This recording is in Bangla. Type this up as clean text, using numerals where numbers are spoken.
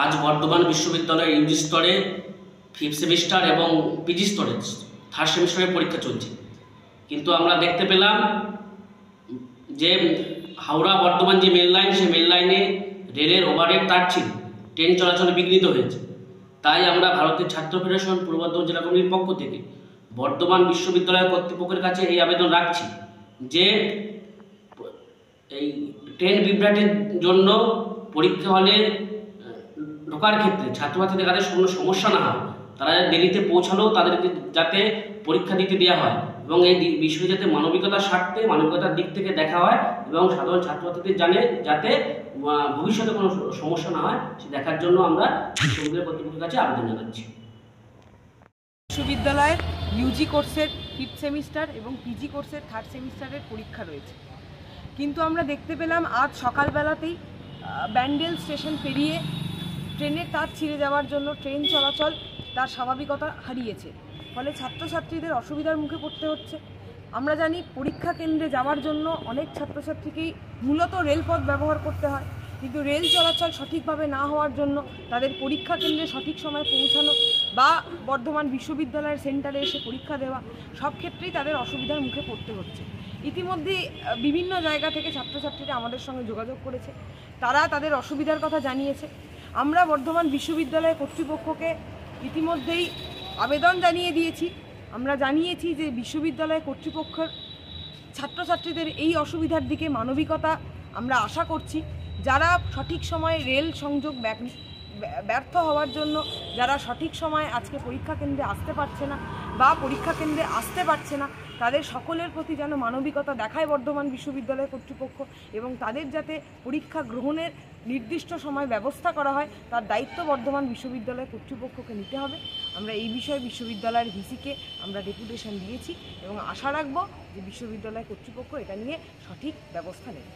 আজ বর্ধমান বিশ্ববিদ্যালয়ের ইউজি স্তরে ফিফথ সেমিস্টার এবং পিজি স্তরে থার্ড সেমিস্টারের পরীক্ষা চলছে। কিন্তু আমরা দেখতে পেলাম যে হাওড়া বর্ধমান যে মেল লাইন, সেই মেল লাইনে রেলের ওভারহেড তার ছিল, ট্রেন চলাচল বিঘ্নিত হয়েছে। তাই আমরা ভারতের ছাত্র ফেডারেশন পূর্ব বর্ধমান জেলা কমিটির পক্ষ থেকে বর্ধমান বিশ্ববিদ্যালয় কর্তৃপক্ষের কাছে এই আবেদন রাখছি যে এই ট্রেন বিভ্রাটের জন্য পরীক্ষা হলে ঢোকার ক্ষেত্রে ছাত্রছাত্রীদের কাছে কোনো সমস্যা না হয়, তারা দেরিতে পৌঁছালেও তাদেরকে যাতে পরীক্ষা দিতে দেওয়া হয় এবং এই বিষয়ে যাতে মানবিকতার স্বার্থে মানবিকতার দিক থেকে দেখা হয় এবং সাধারণ ছাত্রছাত্রীদের জানে যাতে ভবিষ্যতে কোনো সমস্যা না হয় সে দেখার জন্য আমরা বিশ্ববিদ্যালয় কর্তৃপক্ষের কাছে আবেদন জানাচ্ছি। বিশ্ববিদ্যালয়ের ইউজি কোর্সের ফিফথ সেমিস্টার এবং পিজি কোর্সের থার্ড সেমিস্টারের পরীক্ষা রয়েছে, কিন্তু আমরা দেখতে পেলাম আজ সকালবেলাতেই ব্যান্ডেল স্টেশন পেরিয়ে ট্রেনের তার ছিঁড়ে যাওয়ার জন্য ট্রেন চলাচল তার স্বাভাবিকতা হারিয়েছে, ফলে ছাত্রছাত্রীদের অসুবিধার মুখে পড়তে হচ্ছে। আমরা জানি পরীক্ষা কেন্দ্রে যাওয়ার জন্য অনেক ছাত্রছাত্রীকেই মূলত রেলপথ ব্যবহার করতে হয়, কিন্তু রেল চলাচল সঠিকভাবে না হওয়ার জন্য তাদের পরীক্ষা কেন্দ্রে সঠিক সময় পৌঁছানো বা বর্ধমান বিশ্ববিদ্যালয়ের সেন্টারে এসে পরীক্ষা দেওয়া সব ক্ষেত্রেই তাদের অসুবিধার মুখে পড়তে হচ্ছে। ইতিমধ্যেই বিভিন্ন জায়গা থেকে ছাত্রছাত্রীরা আমাদের সঙ্গে যোগাযোগ করেছে, তারা তাদের অসুবিধার কথা জানিয়েছে। আমরা বর্ধমান বিশ্ববিদ্যালয় কর্তৃপক্ষকে ইতিমধ্যেই আবেদন জানিয়ে দিয়েছি। আমরা জানিয়েছি যে বিশ্ববিদ্যালয় কর্তৃপক্ষের ছাত্রছাত্রীদের এই অসুবিধার দিকে মানবিকতা আমরা আশা করছি। যারা সঠিক সময়ে রেল সংযোগ ব্যর্থ হওয়ার জন্য যারা সঠিক সময়ে আজকে পরীক্ষা কেন্দ্রে আসতে পারছে না বা পরীক্ষা কেন্দ্রে আসতে পারছে না, তাদের সকলের প্রতি যেন মানবিকতা দেখায় বর্ধমান বিশ্ববিদ্যালয় কর্তৃপক্ষ এবং তাদের যাতে পরীক্ষা গ্রহণের নির্দিষ্ট সময় ব্যবস্থা করা হয় তার দায়িত্ব বর্ধমান বিশ্ববিদ্যালয় কর্তৃপক্ষকে নিতে হবে। আমরা এই বিষয়ে বিশ্ববিদ্যালয়ের ভিসিকে আমরা ডেপুটেশন দিয়েছি এবং আশা রাখব যে বিশ্ববিদ্যালয় কর্তৃপক্ষ এটা নিয়ে সঠিক ব্যবস্থা নেবে।